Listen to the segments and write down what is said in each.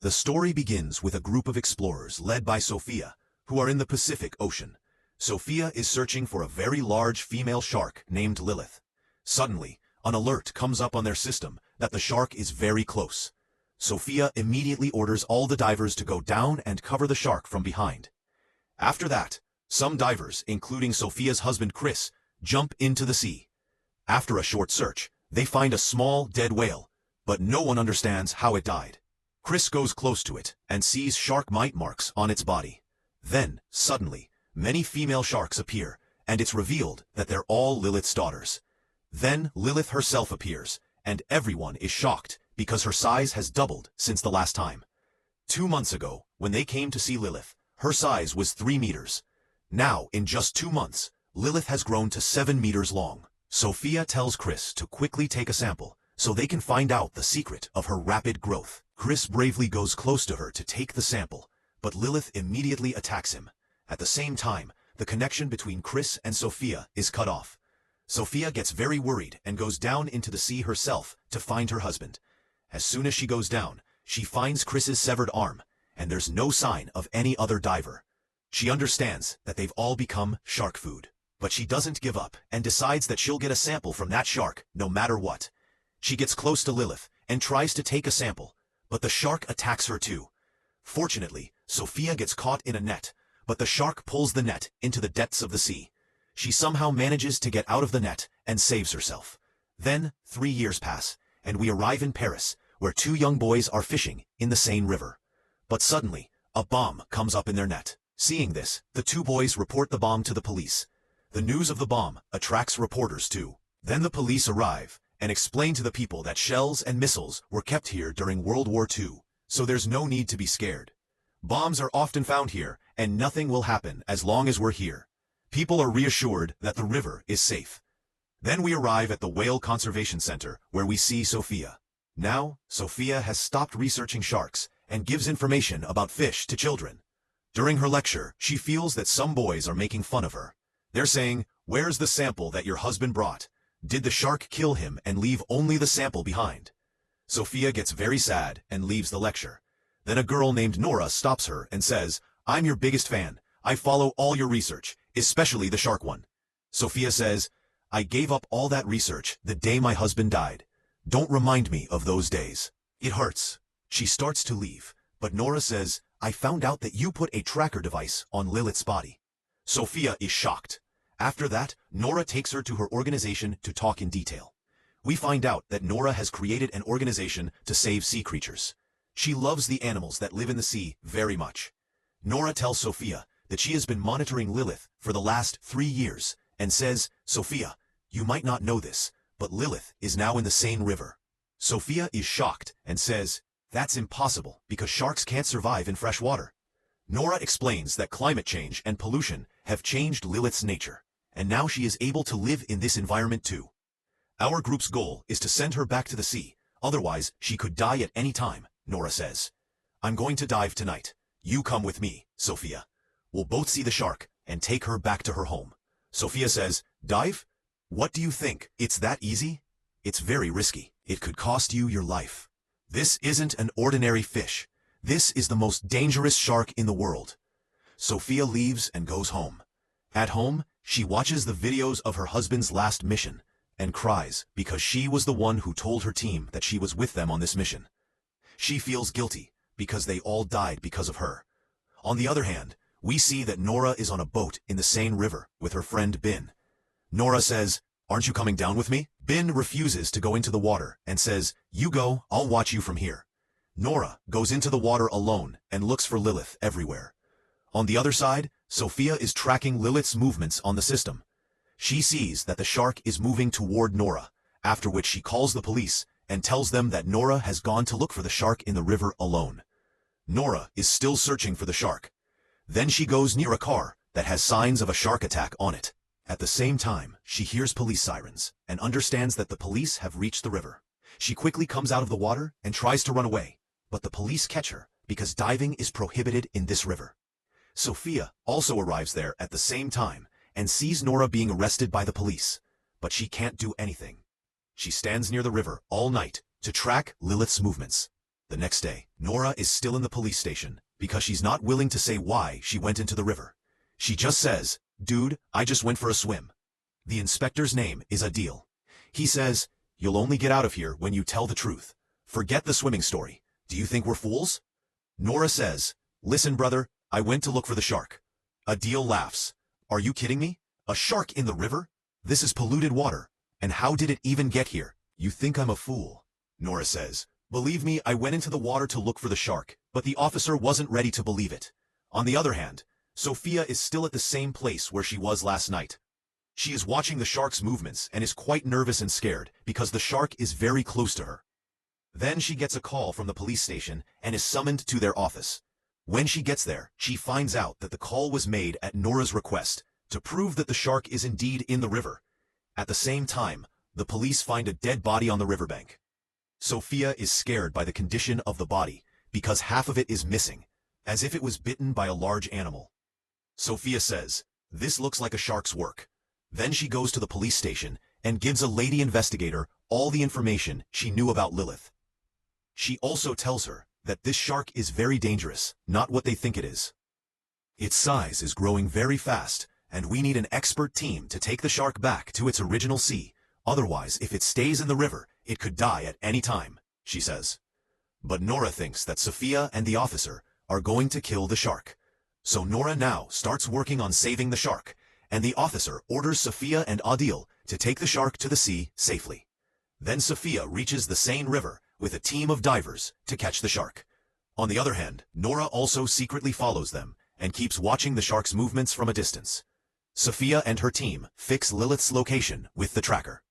The story begins with a group of explorers led by Sophia, who are in the Pacific Ocean. Sophia is searching for a very large female shark named Lilith. Suddenly, an alert comes up on their system that the shark is very close. Sophia immediately orders all the divers to go down and cover the shark from behind. After that, some divers, including Sophia's husband Chris, jump into the sea. After a short search, they find a small, dead whale, but no one understands how it died. Chris goes close to it and sees shark bite marks on its body. Then, suddenly, many female sharks appear, and it's revealed that they're all Lilith's daughters. Then Lilith herself appears, and everyone is shocked because her size has doubled since the last time. 2 months ago, when they came to see Lilith, her size was 3 meters. Now, in just 2 months, Lilith has grown to 7 meters long. Sophia tells Chris to quickly take a sample so they can find out the secret of her rapid growth. Chris bravely goes close to her to take the sample, but Lilith immediately attacks him. At the same time, the connection between Chris and Sophia is cut off. Sophia gets very worried and goes down into the sea herself to find her husband. As soon as she goes down, she finds Chris's severed arm, and there's no sign of any other diver. She understands that they've all become shark food. But she doesn't give up and decides that she'll get a sample from that shark no matter what. She gets close to Lilith and tries to take a sample, but the shark attacks her too. Fortunately, Sophia gets caught in a net, but the shark pulls the net into the depths of the sea. She somehow manages to get out of the net and saves herself. Then, 3 years pass, and we arrive in Paris, where 2 young boys are fishing in the Seine River. But suddenly, a bomb comes up in their net. Seeing this, the 2 boys report the bomb to the police. The news of the bomb attracts reporters too. Then the police arrive and explain to the people that shells and missiles were kept here during World War II, so there's no need to be scared. Bombs are often found here, and nothing will happen as long as we're here. People are reassured that the river is safe. Then we arrive at the Whale Conservation Center, where we see Sophia. Now, Sophia has stopped researching sharks and gives information about fish to children. During her lecture, she feels that some boys are making fun of her. They're saying, "Where's the sample that your husband brought? Did the shark kill him and leave only the sample behind?" Sophia gets very sad and leaves the lecture. Then a girl named Nora stops her and says, "I'm your biggest fan. I follow all your research, especially the shark one." Sophia says, "I gave up all that research the day my husband died. Don't remind me of those days. It hurts." She starts to leave, but Nora says, "I found out that you put a tracker device on Lilith's body." Sophia is shocked. After that, Nora takes her to her organization to talk in detail. We find out that Nora has created an organization to save sea creatures. She loves the animals that live in the sea very much. Nora tells Sophia that she has been monitoring Lilith for the last 3 years and says, "Sophia, you might not know this, but Lilith is now in the Seine River." Sophia is shocked and says, "That's impossible because sharks can't survive in fresh water." Nora explains that climate change and pollution have changed Lilith's nature, and now she is able to live in this environment too. Our group's goal is to send her back to the sea, otherwise she could die at any time, Nora says. "I'm going to dive tonight. You come with me, Sophia. We'll both see the shark and take her back to her home." Sophia says, "Dive? What do you think? It's that easy? It's very risky. It could cost you your life. This isn't an ordinary fish. This is the most dangerous shark in the world." Sophia leaves and goes home. At home, she watches the videos of her husband's last mission and cries because she was the one who told her team that she was with them on this mission. She feels guilty because they all died because of her. On the other hand, we see that Nora is on a boat in the Seine River with her friend Bin. Nora says, "Aren't you coming down with me?" Bin refuses to go into the water and says, "You go, I'll watch you from here." Nora goes into the water alone and looks for Lilith everywhere. On the other side, Sophia is tracking Lilith's movements on the system. She sees that the shark is moving toward Nora, after which she calls the police and tells them that Nora has gone to look for the shark in the river alone. Nora is still searching for the shark. Then she goes near a car that has signs of a shark attack on it. At the same time, she hears police sirens and understands that the police have reached the river. She quickly comes out of the water and tries to run away, but the police catch her because diving is prohibited in this river. Sophia also arrives there at the same time and sees Nora being arrested by the police, but she can't do anything. She stands near the river all night to track Lilith's movements. The next day, Nora is still in the police station because she's not willing to say why she went into the river. She just says, "Dude, I just went for a swim." The inspector's name is Adil. He says, "You'll only get out of here when you tell the truth. Forget the swimming story. Do you think we're fools?" Nora says, "Listen, brother, I went to look for the shark." Adil laughs. "Are you kidding me? A shark in the river? This is polluted water. And how did it even get here?" "You think I'm a fool," Nora says. "Believe me, I went into the water to look for the shark, but the officer wasn't ready to believe it." On the other hand, Sophia is still at the same place where she was last night. She is watching the shark's movements and is quite nervous and scared because the shark is very close to her. Then she gets a call from the police station and is summoned to their office. When she gets there, she finds out that the call was made at Nora's request to prove that the shark is indeed in the river. At the same time, the police find a dead body on the riverbank. Sophia is scared by the condition of the body because half of it is missing, as if it was bitten by a large animal. Sophia says, "This looks like a shark's work." Then she goes to the police station and gives a lady investigator all the information she knew about Lilith. She also tells her that this shark is very dangerous, not what they think it is. Its size is growing very fast, and we need an expert team to take the shark back to its original sea. Otherwise, if it stays in the river, it could die at any time, she says. But Nora thinks that Sophia and the officer are going to kill the shark. So Nora now starts working on saving the shark, and the officer orders Sophia and Adil to take the shark to the sea safely. Then Sophia reaches the Seine River with a team of divers to catch the shark. On the other hand, Nora also secretly follows them and keeps watching the shark's movements from a distance. Sophia and her team fix Lilith's location with the tracker.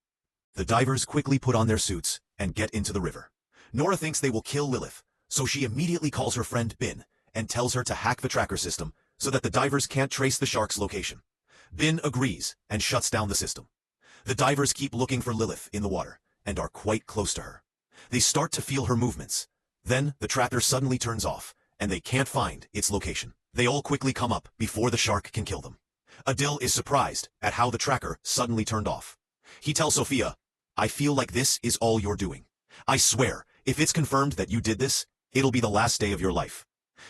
The divers quickly put on their suits and get into the river. Nora thinks they will kill Lilith, so she immediately calls her friend Bin and tells her to hack the tracker system so that the divers can't trace the shark's location. Bin agrees and shuts down the system. The divers keep looking for Lilith in the water and are quite close to her. They start to feel her movements. Then the tracker suddenly turns off and they can't find its location. They all quickly come up before the shark can kill them. Adil is surprised at how the tracker suddenly turned off. He tells Sophia, "I feel like this is all you're doing. I swear, if it's confirmed that you did this, it'll be the last day of your life."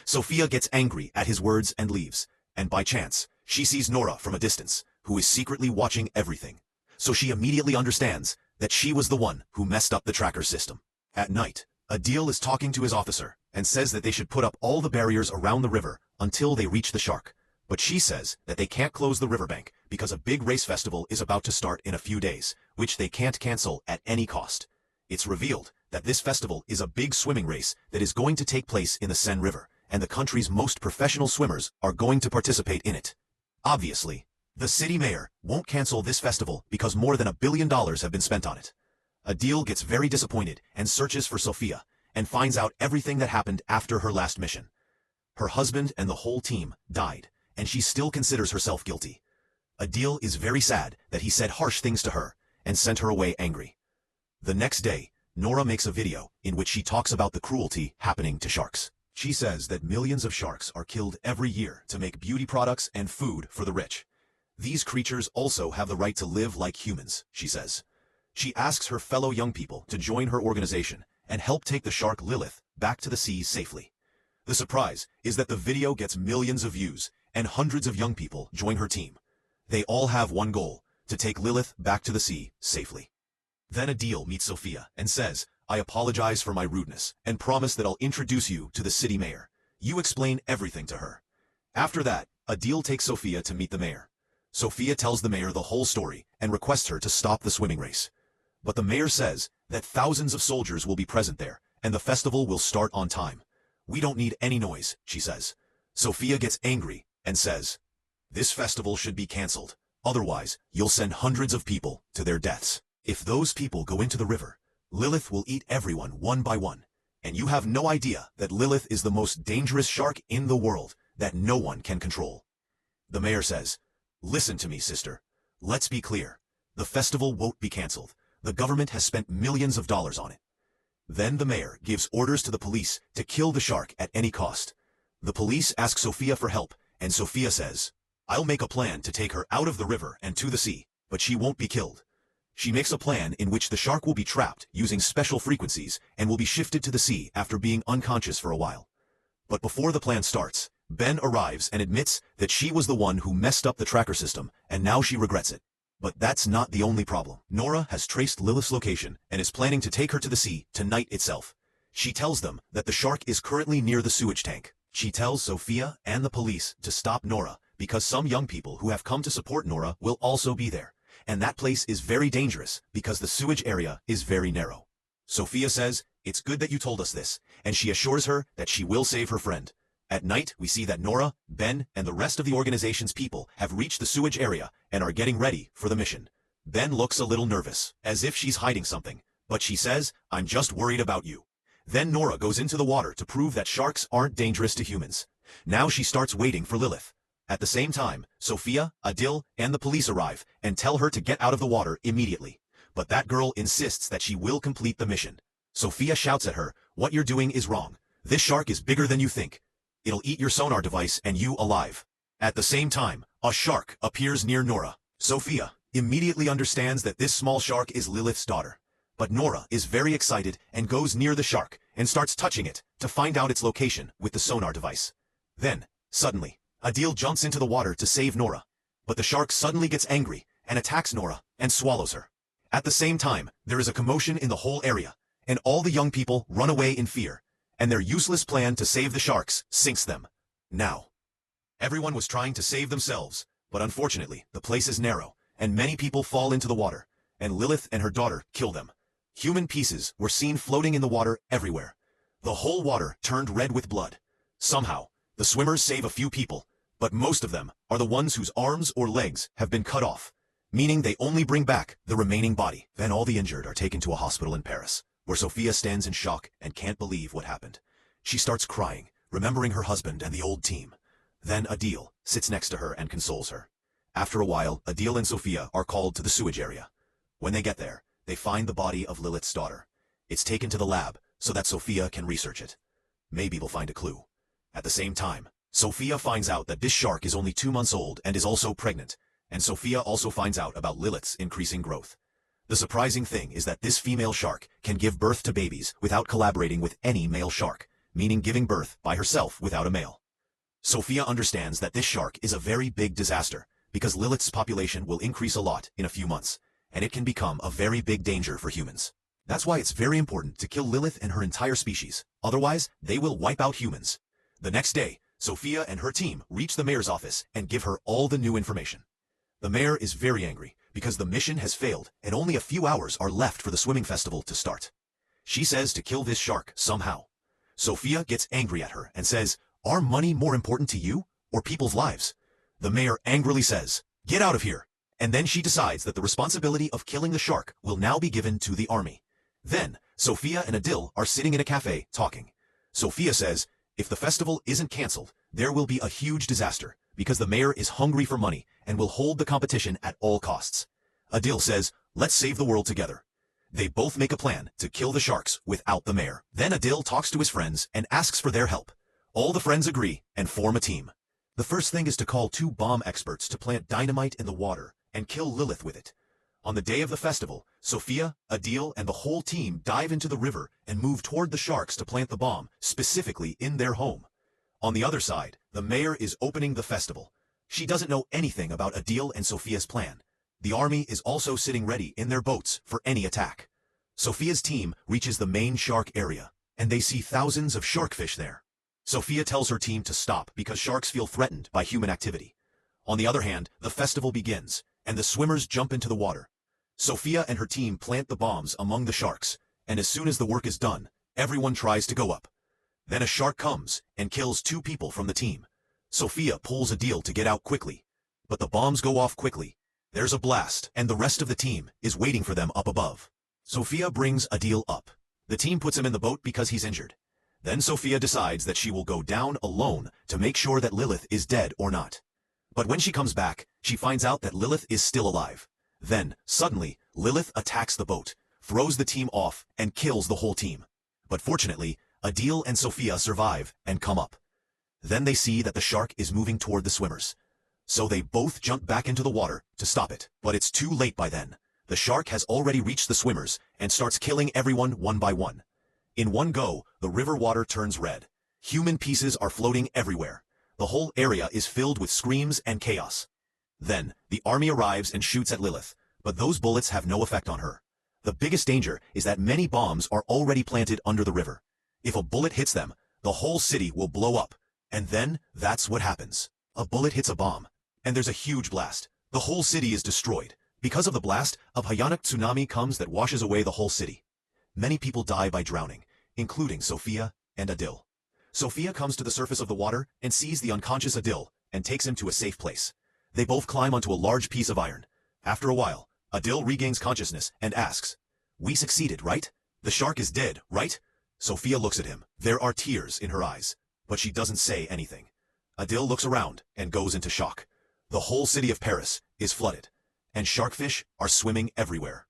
Sophia gets angry at his words and leaves, and by chance, she sees Nora from a distance, who is secretly watching everything. So she immediately understands that she was the one who messed up the tracker system. At night, Adil is talking to his officer and says that they should put up all the barriers around the river until they reach the shark. But she says that they can't close the riverbank because a big race festival is about to start in a few days, which they can't cancel at any cost. It's revealed that this festival is a big swimming race that is going to take place in the Seine River, and the country's most professional swimmers are going to participate in it. Obviously, the city mayor won't cancel this festival because more than $1 billion have been spent on it. Adil gets very disappointed and searches for Sophia, and finds out everything that happened after her last mission. Her husband and the whole team died, and she still considers herself guilty. Adil is very sad that he said harsh things to her, and sent her away angry. The next day, Nora makes a video in which she talks about the cruelty happening to sharks. She says that millions of sharks are killed every year to make beauty products and food for the rich. These creatures also have the right to live like humans, she says. She asks her fellow young people to join her organization and help take the shark Lilith back to the sea safely. The surprise is that the video gets millions of views, and hundreds of young people join her team. They all have one goal, to take Lilith back to the sea safely. Then Adil meets Sophia and says, "I apologize for my rudeness and promise that I'll introduce you to the city mayor. You explain everything to her." After that, Adil takes Sophia to meet the mayor. Sophia tells the mayor the whole story and requests her to stop the swimming race. But the mayor says that thousands of soldiers will be present there, and the festival will start on time. "We don't need any noise," she says. Sophia gets angry and says, "This festival should be cancelled. Otherwise, you'll send hundreds of people to their deaths. If those people go into the river, Lilith will eat everyone one by one. And you have no idea that Lilith is the most dangerous shark in the world that no one can control." The mayor says, "Listen to me, sister. Let's be clear. The festival won't be cancelled. The government has spent millions of dollars on it." Then the mayor gives orders to the police to kill the shark at any cost. The police ask Sophia for help, and Sophia says, "I'll make a plan to take her out of the river and to the sea, but she won't be killed." She makes a plan in which the shark will be trapped using special frequencies and will be shifted to the sea after being unconscious for a while. But before the plan starts, Ben arrives and admits that she was the one who messed up the tracker system, and now she regrets it. But that's not the only problem. Nora has traced Lilith's location and is planning to take her to the sea tonight itself. She tells them that the shark is currently near the sewage tank. She tells Sophia and the police to stop Nora because some young people who have come to support Nora will also be there. And that place is very dangerous because the sewage area is very narrow. Sophia says, "It's good that you told us this," and she assures her that she will save her friend. At night, we see that Nora, Ben, and the rest of the organization's people have reached the sewage area and are getting ready for the mission. Ben looks a little nervous, as if she's hiding something, but she says, "I'm just worried about you." Then Nora goes into the water to prove that sharks aren't dangerous to humans. Now she starts waiting for Lilith. At the same time, Sophia, Adil, and the police arrive and tell her to get out of the water immediately. But that girl insists that she will complete the mission. Sophia shouts at her, "What you're doing is wrong. This shark is bigger than you think. It'll eat your sonar device and you alive." At the same time, a shark appears near Nora. Sophia immediately understands that this small shark is Lilith's daughter. But Nora is very excited and goes near the shark and starts touching it to find out its location with the sonar device. Then, suddenly, Adil jumps into the water to save Nora. But the shark suddenly gets angry and attacks Nora and swallows her. At the same time, there is a commotion in the whole area, and all the young people run away in fear, and their useless plan to save the sharks sinks them. Now, everyone was trying to save themselves, but unfortunately, the place is narrow, and many people fall into the water, and Lilith and her daughter kill them. Human pieces were seen floating in the water everywhere. The whole water turned red with blood. Somehow, the swimmers save a few people, but most of them are the ones whose arms or legs have been cut off, meaning they only bring back the remaining body. Then all the injured are taken to a hospital in Paris, where Sophia stands in shock and can't believe what happened. She starts crying, remembering her husband and the old team. Then Adil sits next to her and consoles her. After a while, Adil and Sophia are called to the sewage area. When they get there, they find the body of Lilith's daughter. It's taken to the lab so that Sophia can research it. Maybe they'll find a clue. At the same time, Sophia finds out that this shark is only 2 months old and is also pregnant, and Sophia also finds out about Lilith's increasing growth. The surprising thing is that this female shark can give birth to babies without collaborating with any male shark, meaning giving birth by herself without a male. Sophia understands that this shark is a very big disaster, because Lilith's population will increase a lot in a few months, and it can become a very big danger for humans. That's why it's very important to kill Lilith and her entire species, otherwise they will wipe out humans. The next day, Sophia and her team reach the mayor's office and give her all the new information. The mayor is very angry because the mission has failed and only a few hours are left for the swimming festival to start. She says to kill this shark somehow. Sophia gets angry at her and says, "Are money more important to you or people's lives?" The mayor angrily says, "Get out of here." And then she decides that the responsibility of killing the shark will now be given to the army. Then, Sophia and Adil are sitting in a cafe talking. Sophia says, if the festival isn't cancelled, there will be a huge disaster, because the mayor is hungry for money and will hold the competition at all costs. Adil says, "Let's save the world together." They both make a plan to kill the sharks without the mayor. Then Adil talks to his friends and asks for their help. All the friends agree and form a team. The first thing is to call 2 bomb experts to plant dynamite in the water and kill Lilith with it. On the day of the festival, Sophia, Adil, and the whole team dive into the river and move toward the sharks to plant the bomb, specifically in their home. On the other side, the mayor is opening the festival. She doesn't know anything about Adil and Sophia's plan. The army is also sitting ready in their boats for any attack. Sophia's team reaches the main shark area, and they see thousands of sharkfish there. Sophia tells her team to stop because sharks feel threatened by human activity. On the other hand, the festival begins, and the swimmers jump into the water. Sophia and her team plant the bombs among the sharks, and as soon as the work is done, everyone tries to go up. Then a shark comes and kills 2 people from the team. Sophia pulls Adil to get out quickly, but the bombs go off quickly. There's a blast, and the rest of the team is waiting for them up above. Sophia brings Adil up. The team puts him in the boat because he's injured. Then Sophia decides that she will go down alone to make sure that Lilith is dead or not. But when she comes back, she finds out that Lilith is still alive. Then, suddenly, Lilith attacks the boat, throws the team off, and kills the whole team. But fortunately, Adil and Sophia survive and come up. Then they see that the shark is moving toward the swimmers. So they both jump back into the water to stop it. But it's too late by then. The shark has already reached the swimmers and starts killing everyone one by one. In one go, the river water turns red. Human pieces are floating everywhere. The whole area is filled with screams and chaos. Then, the army arrives and shoots at Lilith, but those bullets have no effect on her. The biggest danger is that many bombs are already planted under the river. If a bullet hits them, the whole city will blow up. And then, that's what happens. A bullet hits a bomb, and there's a huge blast. The whole city is destroyed. Because of the blast, a bhyanak tsunami comes that washes away the whole city. Many people die by drowning, including Sophia and Adil. Sophia comes to the surface of the water and sees the unconscious Adil and takes him to a safe place. They both climb onto a large piece of iron. After a while, Adil regains consciousness and asks, "We succeeded, right? The shark is dead, right?" Sophia looks at him. There are tears in her eyes, but she doesn't say anything. Adil looks around and goes into shock. The whole city of Paris is flooded, and sharkfish are swimming everywhere.